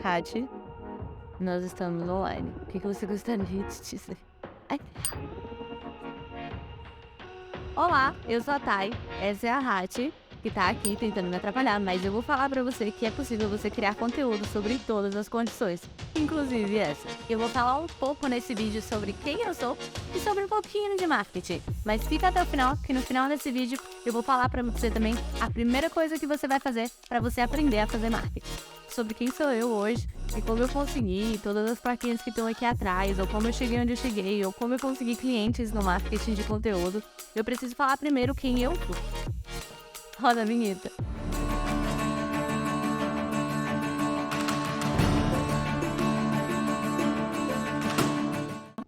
Kati, nós estamos online. O que você gostaria de dizer? Ai. Olá, eu sou a Thay, essa é a Hati, que tá aqui tentando me atrapalhar, mas eu vou falar pra você que é possível você criar conteúdo sobre todas as condições, inclusive essa. Eu vou falar um pouco nesse vídeo sobre quem eu sou e sobre um pouquinho de marketing, mas fica até o final, que no final desse vídeo eu vou falar pra você também a primeira coisa que você vai fazer pra você aprender a fazer marketing. Sobre quem sou eu hoje e como eu consegui, todas as plaquinhas que estão aqui atrás, ou como eu cheguei onde eu cheguei, ou como eu consegui clientes no marketing de conteúdo, eu preciso falar primeiro quem eu sou. Roda a vinheta.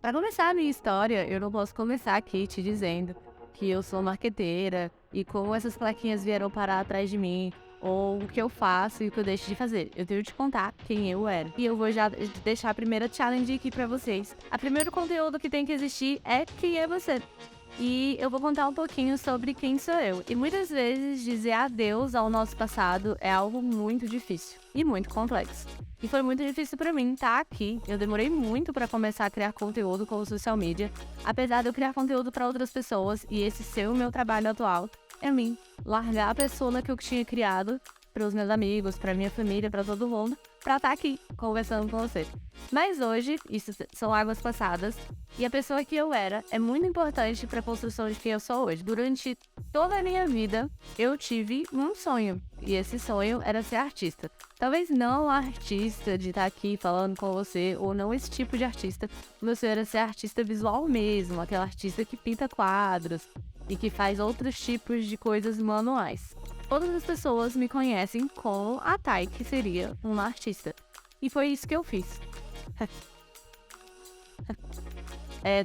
Para começar a minha história, eu não posso começar aqui te dizendo que eu sou marqueteira e como essas plaquinhas vieram parar atrás de mim, ou o que eu faço e o que eu deixo de fazer. Eu tenho que te contar quem eu era. E eu vou já deixar a primeira challenge aqui pra vocês. O primeiro conteúdo que tem que existir é quem é você. E eu vou contar um pouquinho sobre quem sou eu. E muitas vezes dizer adeus ao nosso passado é algo muito difícil e muito complexo. E foi muito difícil pra mim estar aqui. Eu demorei muito pra começar a criar conteúdo com o social media, apesar de eu criar conteúdo pra outras pessoas e esse ser o meu trabalho atual. É mim, largar a persona que eu tinha criado para os meus amigos, para minha família, para todo mundo, para estar aqui conversando com você. Mas hoje, isso são águas passadas, e a pessoa que eu era é muito importante para a construção de quem eu sou hoje. Durante toda a minha vida, eu tive um sonho, e esse sonho era ser artista. Talvez não a artista de estar aqui falando com você, ou não esse tipo de artista. O meu sonho era ser artista visual mesmo, aquela artista que pinta quadros, e que faz outros tipos de coisas manuais. Todas as pessoas me conhecem como a Thay, que seria uma artista. E foi isso que eu fiz.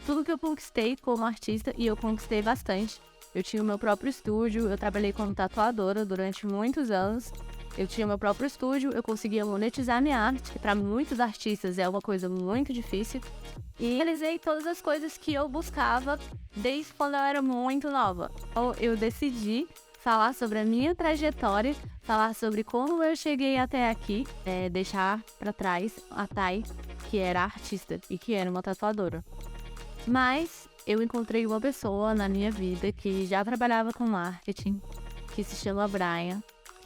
Tudo que eu conquistei como artista, e eu conquistei bastante. Eu tinha o meu próprio estúdio, eu trabalhei como tatuadora durante muitos anos. Eu tinha meu próprio estúdio, eu conseguia monetizar minha arte, que para muitos artistas é uma coisa muito difícil. E realizei todas as coisas que eu buscava desde quando eu era muito nova. Então, eu decidi falar sobre a minha trajetória, falar sobre como eu cheguei até aqui, deixar para trás a Thay, que era artista e que era uma tatuadora. Mas eu encontrei uma pessoa na minha vida que já trabalhava com marketing, que se chama Brian,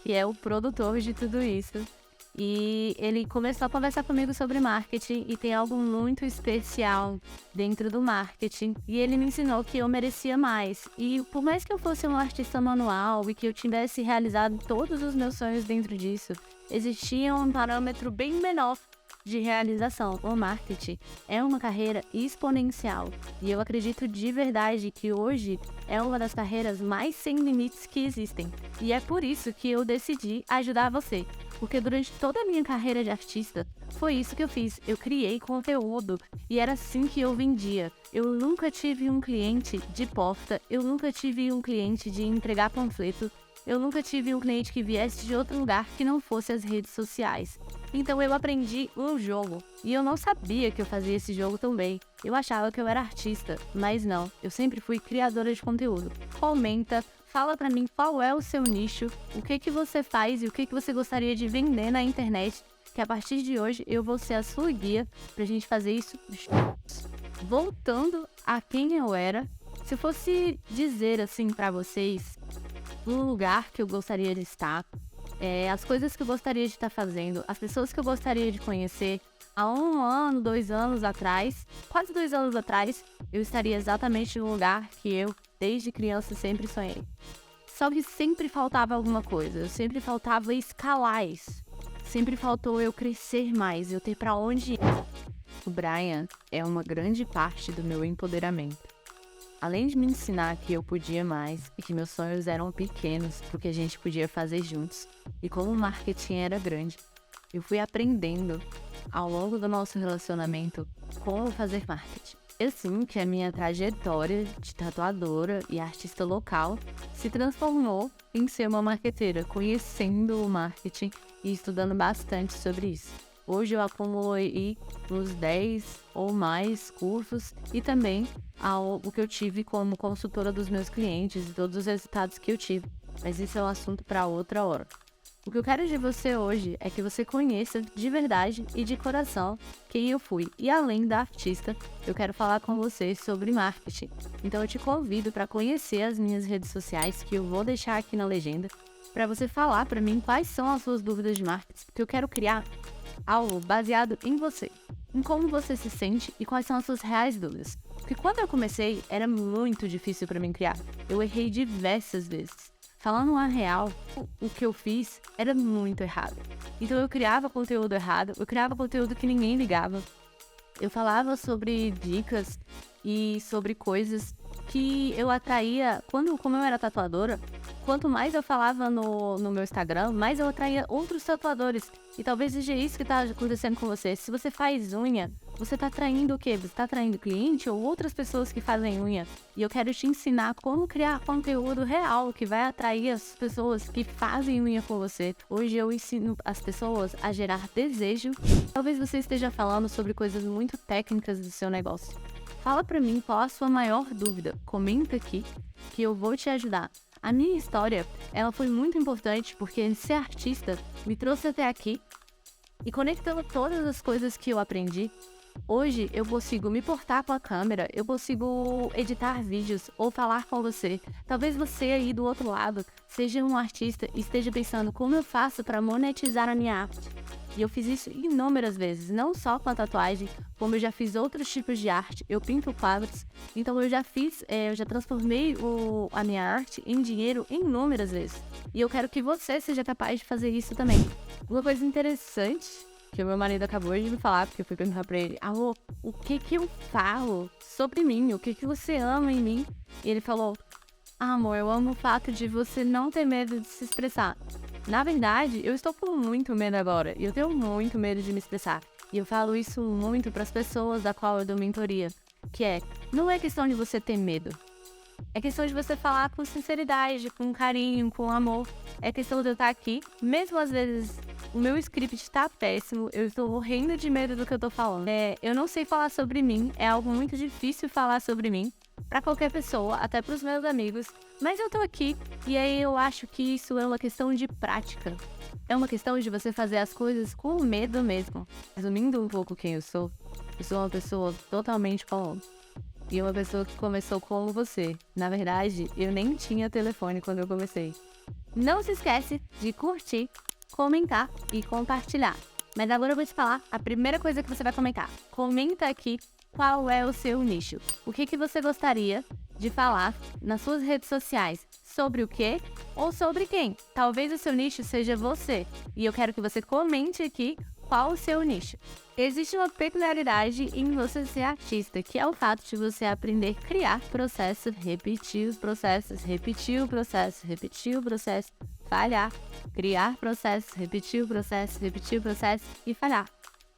que é o produtor de tudo isso. E ele começou a conversar comigo sobre marketing e tem algo muito especial dentro do marketing. E ele me ensinou que eu merecia mais. E por mais que eu fosse um artista manual e que eu tivesse realizado todos os meus sonhos dentro disso, existia um parâmetro bem menor de realização. O marketing é uma carreira exponencial e eu acredito de verdade que hoje é uma das carreiras mais sem limites que existem. E é por isso que eu decidi ajudar você. Porque durante toda a minha carreira de artista, foi isso que eu fiz. Eu criei conteúdo e era assim que eu vendia. Eu nunca tive um cliente de porta, eu nunca tive um cliente de entregar panfleto, eu nunca tive um cliente que viesse de outro lugar que não fosse as redes sociais. Então eu aprendi um jogo e eu não sabia que eu fazia esse jogo tão bem. Eu achava que eu era artista, mas não. Eu sempre fui criadora de conteúdo. Comenta. Fala pra mim qual é o seu nicho, o que você faz e o que você gostaria de vender na internet, que a partir de hoje eu vou ser a sua guia pra gente fazer isso juntos. Voltando a quem eu era, se eu fosse dizer assim pra vocês, um lugar que eu gostaria de estar, as coisas que eu gostaria de estar fazendo, as pessoas que eu gostaria de conhecer, há 1 ano, 2 anos atrás, quase 2 anos atrás, eu estaria exatamente no lugar que eu, desde criança, sempre sonhei. Só que sempre faltava alguma coisa, sempre faltava escalar isso. Sempre faltou eu crescer mais, eu ter pra onde ir. O Brian é uma grande parte do meu empoderamento. Além de me ensinar que eu podia mais e que meus sonhos eram pequenos pro que a gente podia fazer juntos, e como o marketing era grande, eu fui aprendendo ao longo do nosso relacionamento como fazer marketing. Assim que a minha trajetória de tatuadora e artista local se transformou em ser uma marqueteira, conhecendo o marketing e estudando bastante sobre isso. Hoje eu acumulei uns 10 ou mais cursos e também o que eu tive como consultora dos meus clientes e todos os resultados que eu tive. Mas isso é um assunto para outra hora. O que eu quero de você hoje é que você conheça de verdade e de coração quem eu fui. E além da artista, eu quero falar com você sobre marketing. Então eu te convido para conhecer as minhas redes sociais, que eu vou deixar aqui na legenda, para você falar para mim quais são as suas dúvidas de marketing, porque eu quero criar algo baseado em você, em como você se sente e quais são as suas reais dúvidas. Porque quando eu comecei, era muito difícil para mim criar. Eu errei diversas vezes. Falando a real, o que eu fiz era muito errado. Então eu criava conteúdo errado, eu criava conteúdo que ninguém ligava. Eu falava sobre dicas e sobre coisas que eu atraía, como eu era tatuadora, quanto mais eu falava no meu Instagram, mais eu atraía outros tatuadores. E talvez seja isso que tá acontecendo com você. Se você faz unha, você tá atraindo o quê? Você tá atraindo cliente ou outras pessoas que fazem unha. E eu quero te ensinar como criar conteúdo real que vai atrair as pessoas que fazem unha com você. Hoje eu ensino as pessoas a gerar desejo. Talvez você esteja falando sobre coisas muito técnicas do seu negócio. Fala pra mim qual a sua maior dúvida. Comenta aqui que eu vou te ajudar. A minha história, ela foi muito importante porque ser artista me trouxe até aqui e conectando todas as coisas que eu aprendi. Hoje eu consigo me portar com a câmera, eu consigo editar vídeos ou falar com você. Talvez você aí do outro lado seja um artista e esteja pensando como eu faço para monetizar a minha arte. E eu fiz isso inúmeras vezes, não só com a tatuagem, como eu já fiz outros tipos de arte. Eu pinto quadros, então eu já transformei a minha arte em dinheiro inúmeras vezes. E eu quero que você seja capaz de fazer isso também. Uma coisa interessante que o meu marido acabou de me falar, porque eu fui perguntar pra ele, alô, o que eu falo sobre mim? O que você ama em mim? E ele falou, amor, eu amo o fato de você não ter medo de se expressar. Na verdade, eu estou com muito medo agora, e eu tenho muito medo de me expressar. E eu falo isso muito para as pessoas da qual eu dou mentoria, que não é questão de você ter medo. É questão de você falar com sinceridade, com carinho, com amor. É questão de eu estar aqui, mesmo às vezes o meu script está péssimo, eu estou morrendo de medo do que eu tô falando. Eu não sei falar sobre mim, é algo muito difícil falar sobre mim, pra qualquer pessoa, até pros meus amigos. Mas eu tô aqui, e aí eu acho que isso é uma questão de prática. É uma questão de você fazer as coisas com medo mesmo. Resumindo um pouco quem eu sou uma pessoa totalmente comum. E uma pessoa que começou como você. Na verdade, eu nem tinha telefone quando eu comecei. Não se esquece de curtir, comentar e compartilhar. Mas agora eu vou te falar a primeira coisa que você vai comentar. Comenta aqui qual é o seu nicho. O que você gostaria de falar nas suas redes sociais? Sobre o quê ou sobre quem? Talvez o seu nicho seja você. E eu quero que você comente aqui qual o seu nicho. Existe uma peculiaridade em você ser artista, que é o fato de você aprender a criar processos, repetir os processos, repetir o processo, repetir o processo, falhar, criar processos, repetir o processo e falhar.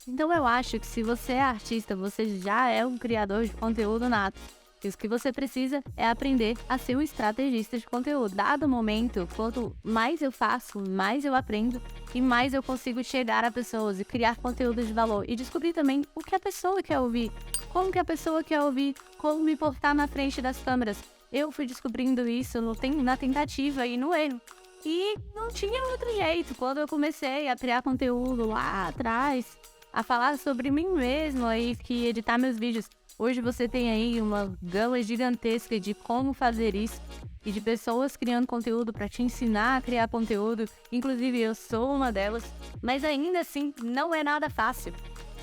Então eu acho que se você é artista, você já é um criador de conteúdo nato. E o que você precisa é aprender a ser um estrategista de conteúdo. Dado o momento, quanto mais eu faço, mais eu aprendo e mais eu consigo chegar a pessoas e criar conteúdo de valor. E descobrir também o que a pessoa quer ouvir, como que a pessoa quer ouvir, como me portar na frente das câmeras. Eu fui descobrindo isso na tentativa e no erro. E não tinha outro jeito. Quando eu comecei a criar conteúdo lá atrás, a falar sobre mim mesma e que editar meus vídeos. Hoje você tem aí uma gama gigantesca de como fazer isso e de pessoas criando conteúdo para te ensinar a criar conteúdo. Inclusive eu sou uma delas, mas ainda assim não é nada fácil.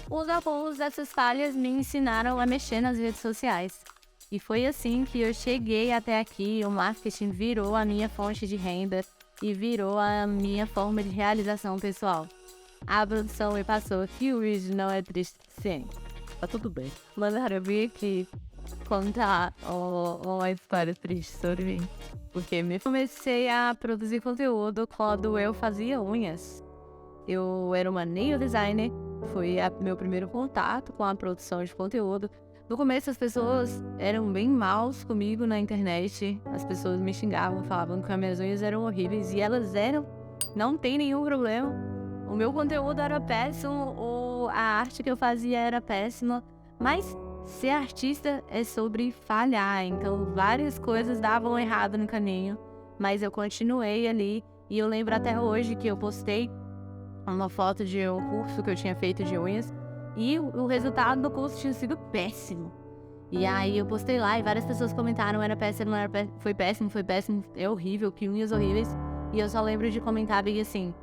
Os apoios dessas falhas me ensinaram a mexer nas redes sociais. E foi assim que eu cheguei até aqui. O marketing virou a minha fonte de renda e virou a minha forma de realização pessoal. A produção me passou que o vídeo não é triste, sim. Tá tudo bem. Mandaram eu vir aqui contar uma história triste sobre mim. Porque eu comecei a produzir conteúdo quando eu fazia unhas. Eu era uma nail designer. Foi meu primeiro contato com a produção de conteúdo. No começo as pessoas eram bem maus comigo na internet. As pessoas me xingavam, falavam que as minhas unhas eram horríveis. E elas eram. Não tem nenhum problema. O meu conteúdo era péssimo, a arte que eu fazia era péssima, mas ser artista é sobre falhar, então várias coisas davam errado no caminho, mas eu continuei ali E eu lembro até hoje que eu postei uma foto de um curso que eu tinha feito de unhas e o resultado do curso tinha sido péssimo. E aí eu postei lá e várias pessoas comentaram, era péssimo, não era péssimo, foi péssimo, é horrível, que unhas horríveis. E eu só lembro de comentar bem assim,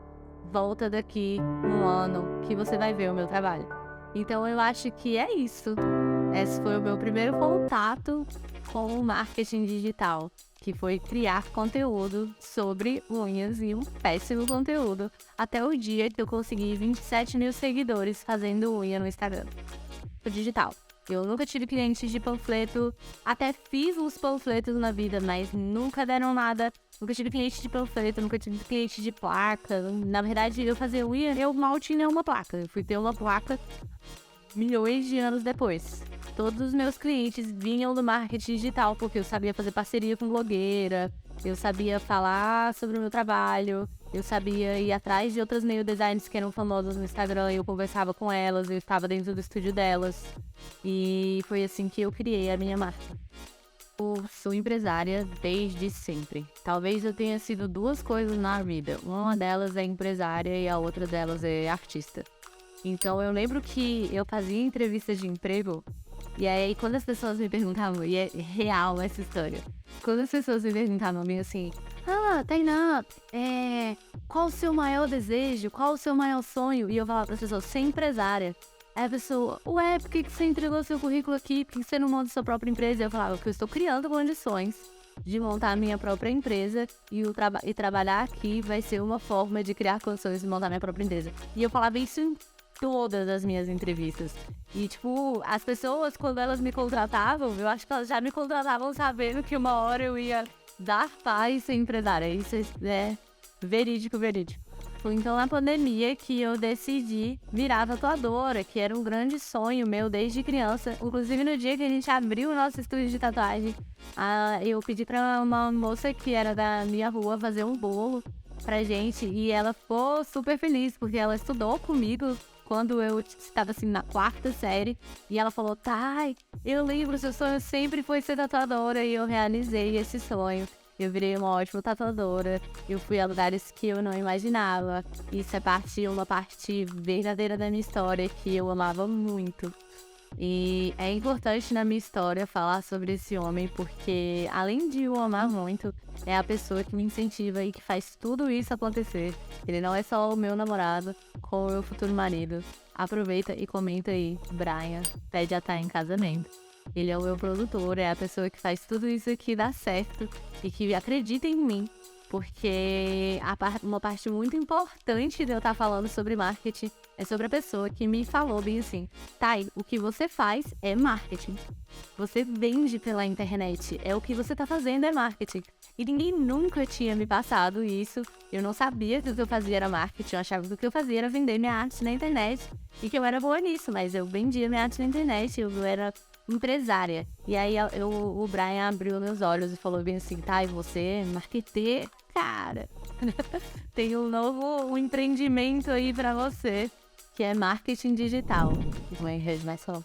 volta daqui 1 ano que você vai ver o meu trabalho. Então eu acho que é isso. Esse foi o meu primeiro contato com o marketing digital, que foi criar conteúdo sobre unhas e um péssimo conteúdo, até o dia que eu consegui 27 mil seguidores fazendo unha no Instagram. O digital. Eu nunca tive clientes de panfleto, até fiz uns panfletos na vida, mas nunca deram nada. Nunca tive cliente de panfleto, nunca tive cliente de placa. Na verdade, eu fazia unha, eu mal tinha uma placa. Eu fui ter uma placa milhões de anos depois. Todos os meus clientes vinham do marketing digital, porque eu sabia fazer parceria com blogueira, eu sabia falar sobre o meu trabalho, eu sabia ir atrás de outras nail designers que eram famosas no Instagram, eu conversava com elas, eu estava dentro do estúdio delas. E foi assim que eu criei a minha marca. Eu sou empresária desde sempre. Talvez eu tenha sido 2 coisas na vida. Uma delas é empresária e a outra delas é artista. Então eu lembro que eu fazia entrevistas de emprego e aí quando as pessoas me perguntavam, e é real essa história, quando as pessoas me perguntavam a mim assim, Tainá, qual o seu maior desejo, qual o seu maior sonho? E eu falava para as pessoas, ser empresária. Aí a pessoa, ué, por que você entregou seu currículo aqui? Por que você não monta sua própria empresa? E eu falava que eu estou criando condições de montar a minha própria empresa e trabalhar aqui vai ser uma forma de criar condições de montar minha própria empresa. E eu falava isso em todas as minhas entrevistas. E, tipo, as pessoas, quando elas me contratavam, eu acho que elas já me contratavam sabendo que uma hora eu ia dar paz e ser empresária. Isso é verídico. Foi então na pandemia que eu decidi virar tatuadora, que era um grande sonho meu desde criança. Inclusive, no dia que a gente abriu o nosso estúdio de tatuagem, eu pedi pra uma moça que era da minha rua fazer um bolo pra gente. E ela ficou super feliz, porque ela estudou comigo quando eu estava assim na 4ª série, e ela falou, Thay, eu lembro, seu sonho sempre foi ser tatuadora, e eu realizei esse sonho. Eu virei uma ótima tatuadora, eu fui a lugares que eu não imaginava. Isso é uma parte verdadeira da minha história que eu amava muito. E é importante na minha história falar sobre esse homem, porque além de eu amar muito, é a pessoa que me incentiva e que faz tudo isso acontecer. Ele não é só o meu namorado, como o meu futuro marido. Aproveita e comenta aí, Brian pede a Thay em casamento. Ele é o meu produtor, é a pessoa que faz tudo isso aqui dar certo e que acredita em mim. Porque uma parte muito importante de eu estar falando sobre marketing é sobre a pessoa que me falou bem assim, Thay, o que você faz é marketing. Você vende pela internet, é o que você tá fazendo é marketing. E ninguém nunca tinha me passado isso. Eu não sabia que o que eu fazia era marketing, eu achava que o que eu fazia era vender minha arte na internet. E que eu era boa nisso, mas eu vendia minha arte na internet, eu era empresária. E aí o Brian abriu meus olhos e falou bem assim, Thay, você é marqueteira, cara. Tem um empreendimento aí pra você, que é marketing digital. Mãe, mais só.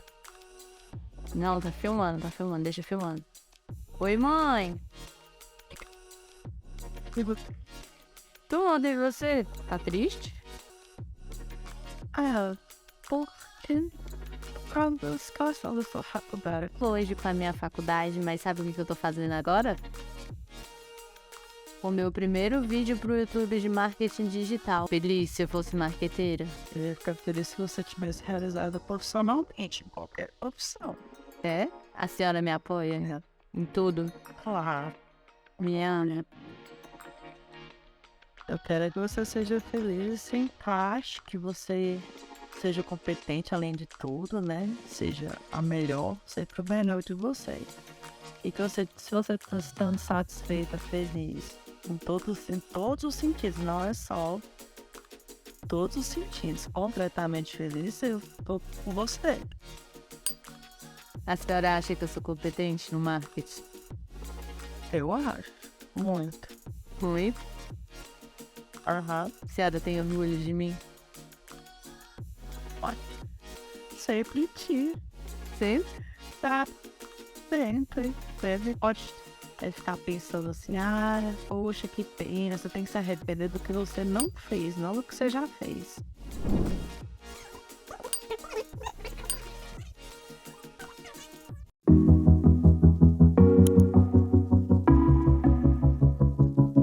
Não, tá filmando, deixa filmando. Oi, mãe. Tudo ontem você? Tá triste? Porque hoje com a minha faculdade, mas sabe o que eu tô fazendo agora? O meu primeiro vídeo pro YouTube de marketing digital. Feliz se eu fosse marqueteira. Eu ia ficar feliz se você tivesse realizado profissionalmente em qualquer profissão. É? A senhora me apoia em tudo? Claro. Me ama. Eu quero que você seja feliz, se encaixe, que você seja competente além de tudo, né? Seja a melhor, sempre o melhor de você. E que você, se você está estando satisfeita, feliz, em todos os sentidos, não é só todos os sentidos, completamente feliz, eu tô com você. A senhora acha que eu sou competente no marketing? Eu acho, muito. Muito? Aham. A senhora tem orgulho de mim? Sempre te. Sempre? Tá. Sempre. Pode é ficar pensando assim, ah, poxa, que pena, você tem que se arrepender do que você não fez, não do que você já fez.